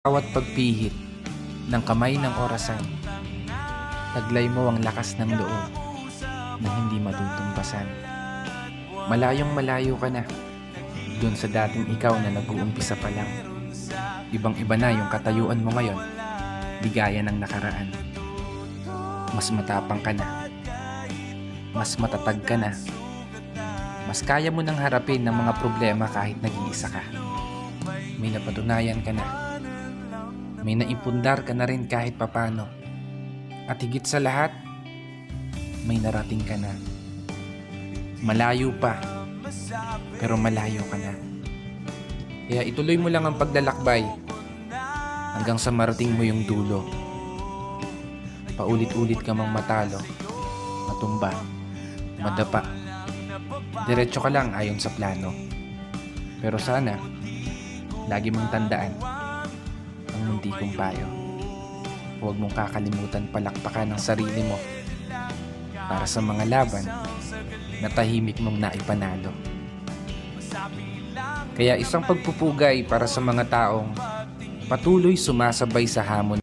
Bawat pagpihit ng kamay ng orasan, taglay mo ang lakas ng loob na hindi matutumbasan. Malayong malayo ka na dun sa dating ikaw na nag-uumpisa pa lang. Ibang iba na yung katayuan mo ngayon, di gaya ng nakaraan. Mas matapang ka na, mas matatag ka na, mas kaya mo nang harapin ng mga problema kahit nag-iisa ka. May napatunayan ka na, may naipundar ka na rin kahit papano. At higit sa lahat, may narating ka na. Malayo pa, pero malayo ka na. Kaya ituloy mo lang ang paglalakbay hanggang sa marating mo yung dulo. Paulit-ulit ka mang matalo, matumba, madapa. Diretso ka lang ayon sa plano. Pero sana, lagi mong tandaan ang munti kong payo. Huwag mong kakalimutan palakpakan ang sarili mo para sa mga laban na tahimik mong naipanalo. Kaya isang pagpupugay para sa mga taong patuloy sumasabay sa hamon